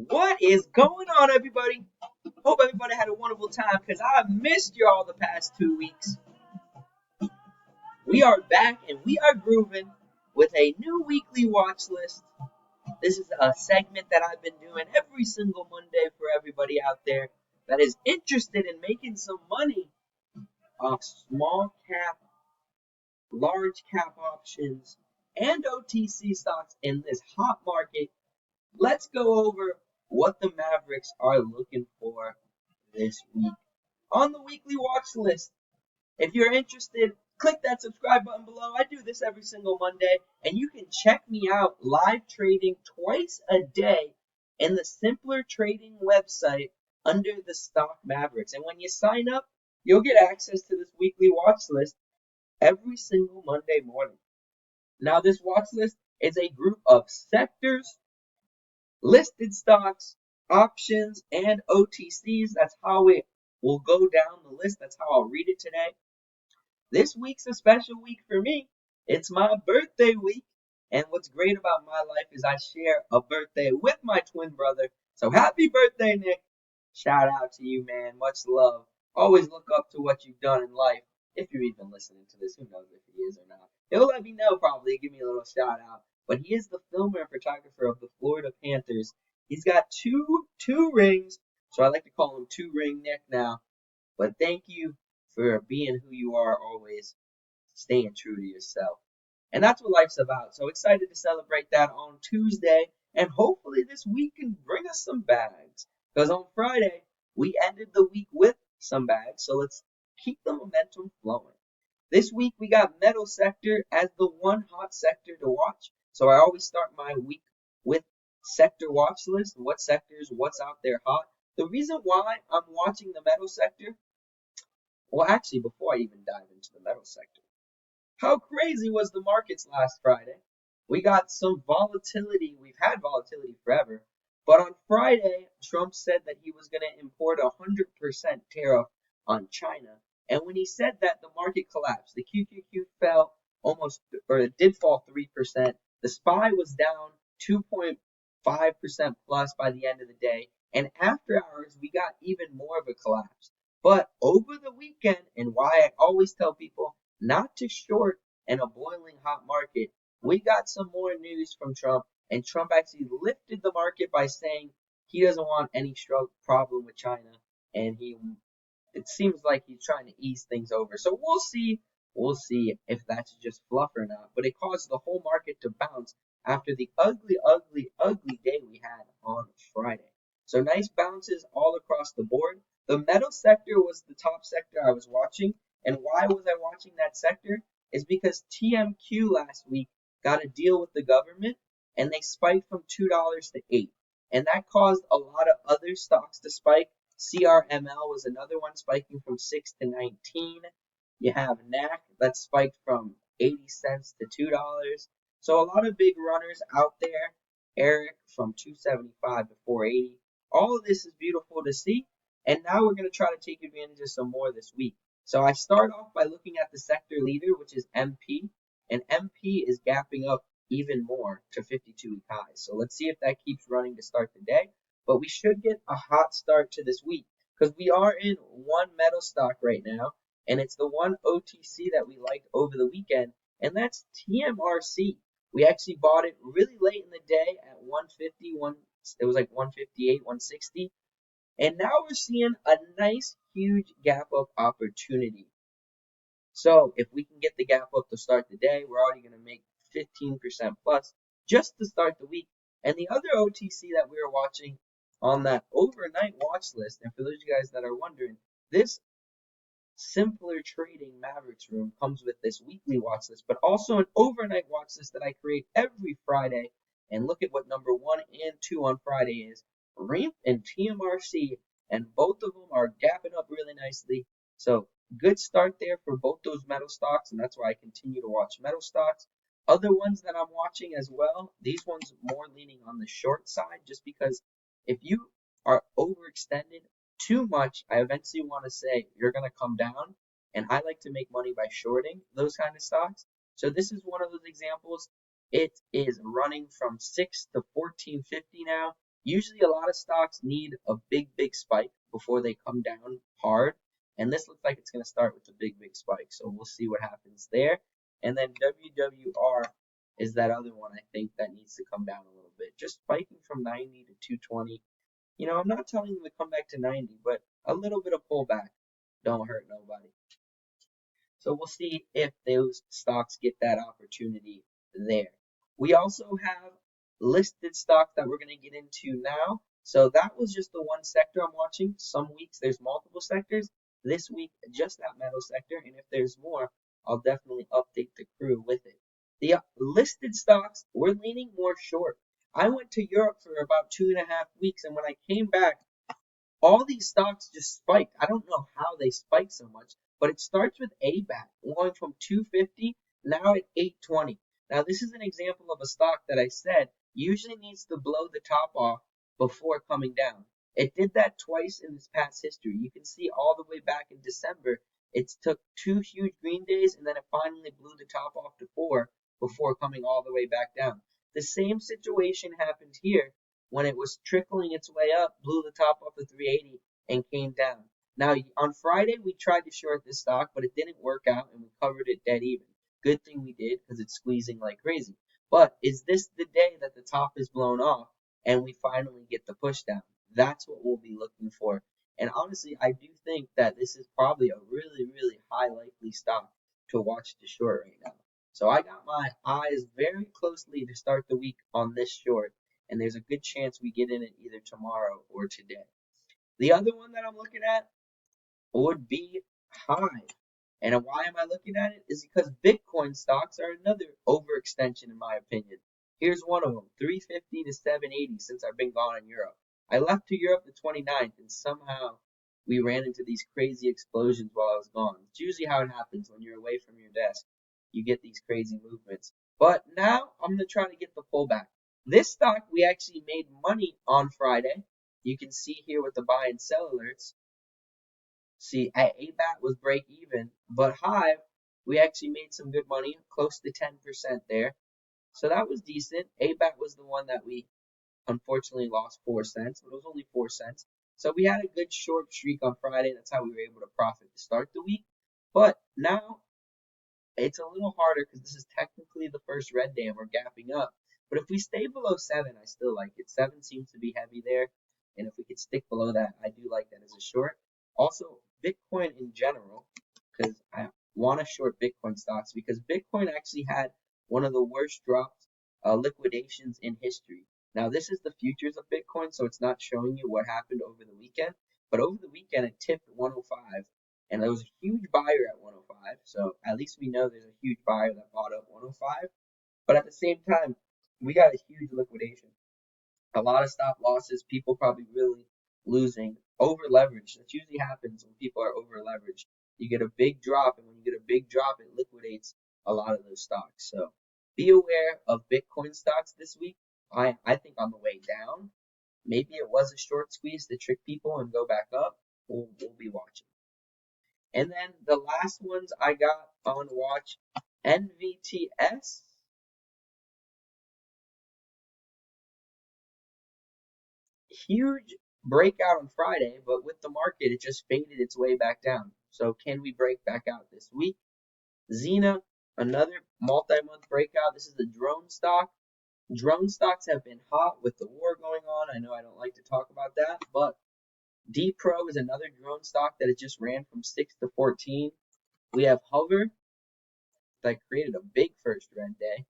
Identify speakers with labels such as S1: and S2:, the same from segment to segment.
S1: What is going on, everybody? Hope everybody had a wonderful time because I missed you all the past 2 weeks. We are back and we are grooving with a new weekly watch list. This is a segment that I've been doing every single Monday for everybody out there that is interested in making some money off small cap, large cap options, and OTC stocks in this hot market. Let's go over what the Mavericks are looking for this week on the weekly watch list. If you're interested, click that subscribe button below. I do this every single Monday, and you can check me out live trading twice a day in the Simpler Trading website under the Stock Mavericks. And when you sign up, you'll get access to this weekly watch list every single Monday morning. Now, this watch list is a group of sectors, listed stocks, options, and OTCs. That's how it will go down the list. That's how I'll read it today. This week's a special week for me. It's my birthday week. And what's great about my life is I share a birthday with my twin brother. So happy birthday, Nick. Shout out to you, man. Much love. Always look up to what you've done in life. If you're even listening to this, who knows if he is or not. He'll let me know probably, give me a little shout out. But he is the filmer and photographer of the Florida Panthers. He's got two rings, so I like to call him Two Ring Nick now. But thank you for being who you are always, staying true to yourself. And that's what life's about. So excited to celebrate that on Tuesday. And hopefully this week can bring us some bags. Because on Friday, we ended the week with some bags. So let's keep the momentum flowing. This week we got metal sector as the one hot sector to watch. So I always start my week with sector watch list. What sectors, what's out there hot. The reason why I'm watching the metal sector, well, actually, before I even dive into the metal sector, how crazy was the markets last Friday? We got some volatility. We've had volatility forever. But on Friday, Trump said that he was going to import a 100% tariff on China. And when he said that, the market collapsed. The QQQ fell it did fall 3%. The SPY was down 2.5% plus by the end of the day. And after hours, we got even more of a collapse. But over the weekend, and why I always tell people not to short in a boiling hot market, we got some more news from Trump. And Trump actually lifted the market by saying he doesn't want any problem with China. And it seems like he's trying to ease things over. So we'll see. We'll see if that's just fluff or not. But it caused the whole market to bounce after the ugly, ugly, ugly day we had on Friday. So nice bounces all across the board. The metal sector was the top sector I was watching. And why was I watching that sector? Is because TMQ last week got a deal with the government and they spiked from $2 to $8. And that caused a lot of other stocks to spike. CRML was another one spiking from 6 to 19. You have NAC that spiked from 80 cents to $2. So a lot of big runners out there. Eric from 275 to 480. All of this is beautiful to see. And now we're going to try to take advantage of some more this week. So I start off by looking at the sector leader, which is MP. And MP is gapping up even more to 52-week highs. So let's see if that keeps running to start the day. But we should get a hot start to this week because we are in one metal stock right now. And it's the one OTC that we liked over the weekend. And that's TMRC. We actually bought it really late in the day at 150. It was like 158, 160. And now we're seeing a nice, huge gap up opportunity. So if we can get the gap up to start the day, we're already going to make 15% plus just to start the week. And the other OTC that we were watching on that overnight watch list, and for those of you guys that are wondering, this Simpler Trading Mavericks room comes with this weekly watch list, but also an overnight watch list that I create every Friday. And look at what number 1 and 2 on Friday is. REAP and TMRC, and both of them are gapping up really nicely. So good start there for both those metal stocks, and that's why I continue to watch metal stocks. Other ones that I'm watching as well, these ones more leaning on the short side, just because if you are overextended too much, I eventually want to say you're going to come down, and I like to make money by shorting those kind of stocks. So this is one of those examples. It is running from 6 to 14.50 now. Usually a lot of stocks need a big spike before they come down hard. And this looks like it's going to start with a big spike. So we'll see what happens there. And then WWR is that other one I think that needs to come down a little bit. Just spiking from 90 to 220. I'm not telling them to come back to 90, but a little bit of pullback don't hurt nobody. So we'll see if those stocks get that opportunity there. We also have listed stocks that we're going to get into now. So that was just the one sector I'm watching. Some weeks there's multiple sectors. This week, just that metal sector. And if there's more, I'll definitely update the crew with it. The listed stocks, we're leaning more short. I went to Europe for about 2.5 weeks, and when I came back, all these stocks just spiked. I don't know how they spiked so much, but it starts with ABAT going from 250 now at 820. Now this is an example of a stock that I said usually needs to blow the top off before coming down. It did that twice in this past history. You can see all the way back in December, it took two huge green days and then it finally blew the top off to 4 before coming all the way back down. The same situation happened here when it was trickling its way up, blew the top off of 380 and came down. Now, on Friday, we tried to short this stock, but it didn't work out and we covered it dead even. Good thing we did because it's squeezing like crazy. But is this the day that the top is blown off and we finally get the push down? That's what we'll be looking for. And honestly, I do think that this is probably a really high likely stock to watch to short right now. So I got my eyes very closely to start the week on this short, and there's a good chance we get in it either tomorrow or today. The other one that I'm looking at would be Hive. And why am I looking at it? Is because Bitcoin stocks are another overextension in my opinion. Here's one of them, 350 to 780 since I've been gone in Europe. I left to Europe the 29th and somehow we ran into these crazy explosions while I was gone. It's usually how it happens when you're away from your desk. You get these crazy movements. But now I'm going to try to get the pullback. This stock we actually made money on Friday. You can see here with the buy and sell alerts. See, at ABAT was break even, but Hive, we actually made some good money, close to 10% there. So that was decent. ABAT was the one that we unfortunately lost 4 cents, but it was only 4 cents. So we had a good short streak on Friday. That's how we were able to profit to start the week. But now it's a little harder because this is technically the first red day and we're gapping up. But if we stay below 7, I still like it. 7 seems to be heavy there. And if we could stick below that, I do like that as a short. Also, Bitcoin in general, because I want to short Bitcoin stocks because Bitcoin actually had one of the worst drops, liquidations in history. Now, this is the futures of Bitcoin, so it's not showing you what happened over the weekend. But over the weekend, it tipped 105, and there was a huge buyer at 105. So at least we know there's a huge buyer that bought up 105. But at the same time, we got a huge liquidation. A lot of stop losses, people probably really losing, over leveraged. That usually happens when people are over leveraged. You get a big drop, and when you get a big drop, it liquidates a lot of those stocks. So be aware of Bitcoin stocks this week. I think on the way down, maybe it was a short squeeze to trick people and go back up. We'll be watching. And then the last ones I got on watch, NVTS. Huge breakout on Friday, but with the market, it just faded its way back down. So can we break back out this week? Xena, another multi-month breakout. This is the drone stock. Drone stocks have been hot with the war going on. I know I don't like to talk about that, but D-Pro is another drone stock that it just ran from 6 to 14. We have Hover that created a big first red day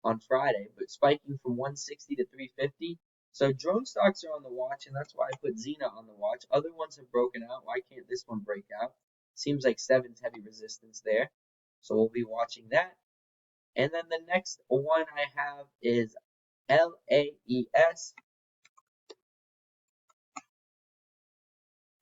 S1: on Friday, but spiking from 160 to 350. So drone stocks are on the watch, and that's why I put Xena on the watch. Other ones have broken out. Why can't this one break out? Seems like 7's heavy resistance there. So we'll be watching that. And then the next one I have is LAES.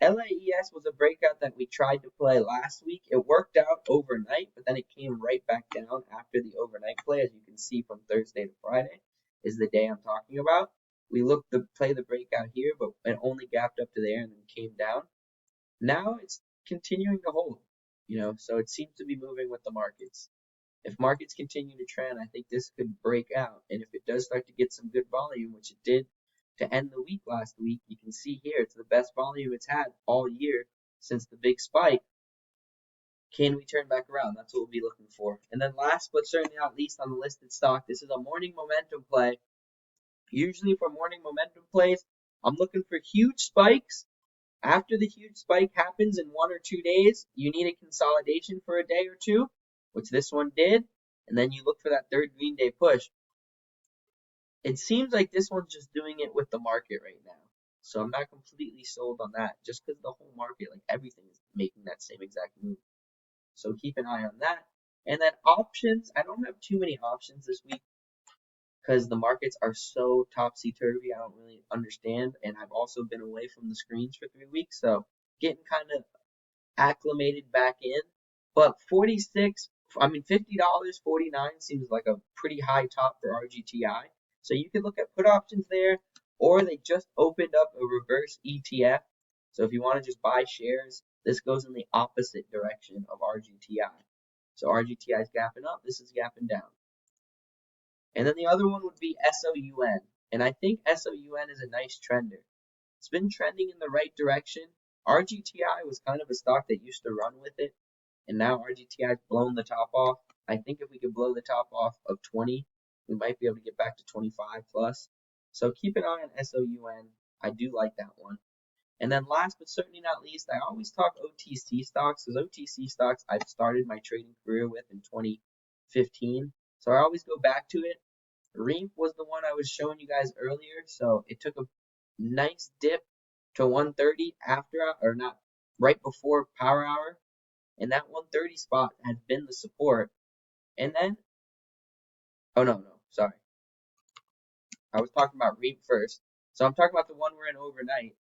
S1: LAES was a breakout that we tried to play last week. It worked out overnight, but then it came right back down after the overnight play, as you can see from Thursday to Friday is the day I'm talking about. We looked to play the breakout here, but it only gapped up to there and then came down. Now it's continuing to hold, so it seems to be moving with the markets. If markets continue to trend, I think this could break out. And if it does start to get some good volume, which it did to end the week last week. You can see here it's the best volume it's had all year since the big spike. Can we turn back around? That's what we'll be looking for. And then last but certainly not least on the listed stock, this is a morning momentum play. Usually for morning momentum plays, I'm looking for huge spikes. After the huge spike happens in 1 or 2 days, you need a consolidation for a day or two, which this one did, and then you look for that third green day push. It seems like this one's just doing it with the market right now. So I'm not completely sold on that, just because the whole market, like everything is making that same exact move. So keep an eye on that. And then options, I don't have too many options this week because the markets are so topsy-turvy, I don't really understand. And I've also been away from the screens for 3 weeks, so getting kind of acclimated back in. But $50, 49 seems like a pretty high top for RGTI. So you can look at put options there, or they just opened up a reverse ETF. So if you want to just buy shares, this goes in the opposite direction of RGTI. So RGTI is gapping up, this is gapping down. And then the other one would be SOUN. And I think SOUN is a nice trender. It's been trending in the right direction. RGTI was kind of a stock that used to run with it, and now RGTI has blown the top off. I think if we could blow the top off of 20, we might be able to get back to 25 plus. So keep an eye on SOUN. I do like that one. And then last but certainly not least, I always talk OTC stocks, because OTC stocks I've started my trading career with in 2015. So I always go back to it. REAP was the one I was showing you guys earlier. So it took a nice dip to 130 after, or not, right before power hour. And that 130 spot has been the support. And then, oh no, sorry. I was talking about REAP first. So I'm talking about the one we're in overnight.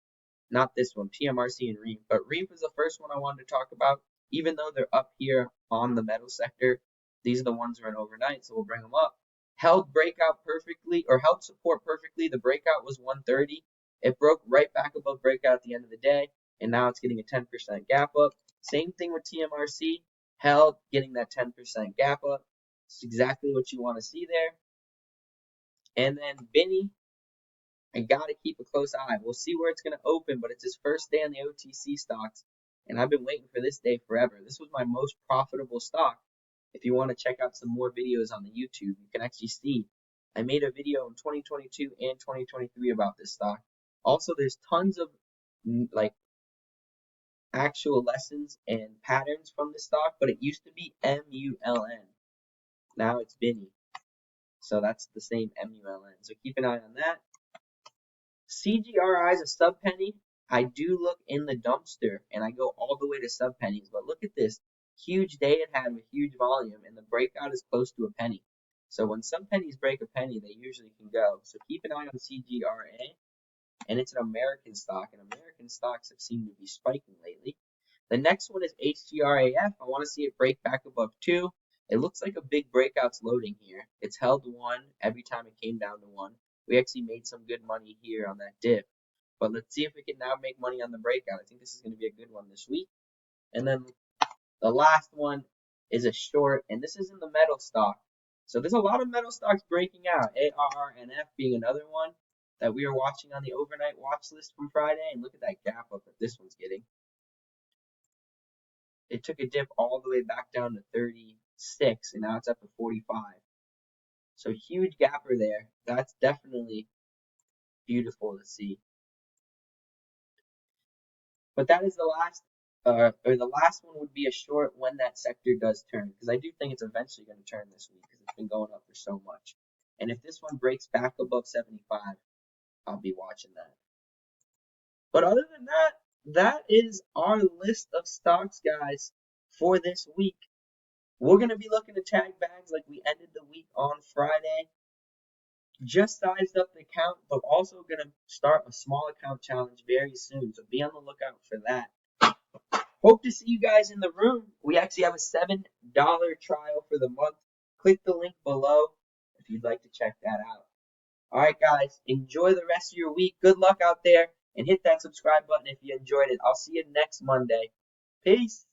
S1: Not this one, TMRC and REAP. But REAP is the first one I wanted to talk about. Even though they're up here on the metal sector, these are the ones we're in overnight, so we'll bring them up. Held breakout perfectly, or held support perfectly. The breakout was 130. It broke right back above breakout at the end of the day, and now it's getting a 10% gap up. Same thing with TMRC. Held, getting that 10% gap up. It's exactly what you want to see there. And then Binny, I gotta keep a close eye. We'll see where it's gonna open, but it's his first day on the OTC stocks, and I've been waiting for this day forever. This was my most profitable stock. If you want to check out some more videos on the YouTube, you can actually see I made a video in 2022 and 2023 about this stock. Also, there's tons of like actual lessons and patterns from this stock, but it used to be MULN. Now it's Binny. So that's the same MULN. So keep an eye on that. CGRI is a sub penny. I do look in the dumpster and I go all the way to sub pennies, but look at this huge day it had with huge volume, and the breakout is close to a penny. So when some pennies break a penny, they usually can go. So keep an eye on CGRA, and it's an American stock, and American stocks have seemed to be spiking lately. The next one is HGRAF. I want to see it break back above 2. It looks like a big breakout's loading here. It's held 1 every time it came down to 1. We actually made some good money here on that dip. But let's see if we can now make money on the breakout. I think this is going to be a good one this week. And then the last one is a short, and this is in the metal stock. So there's a lot of metal stocks breaking out. ARRNF being another one that we are watching on the overnight watch list from Friday. And look at that gap up that this one's getting. It took a dip all the way back down to 36, and now it's up to 45. So huge gapper there. That's definitely beautiful to see. But that is the last, or the last one would be a short when that sector does turn, because I do think it's eventually going to turn this week because it's been going up for so much. And if this one breaks back above 75, I'll be watching that. But other than that, that is our list of stocks, guys, for this week. We're going to be looking to tag bags like we ended the week on Friday. Just sized up the account, but also going to start a small account challenge very soon. So be on the lookout for that. Hope to see you guys in the room. We actually have a $7 trial for the month. Click the link below if you'd like to check that out. Alright guys, enjoy the rest of your week. Good luck out there, and hit that subscribe button if you enjoyed it. I'll see you next Monday. Peace.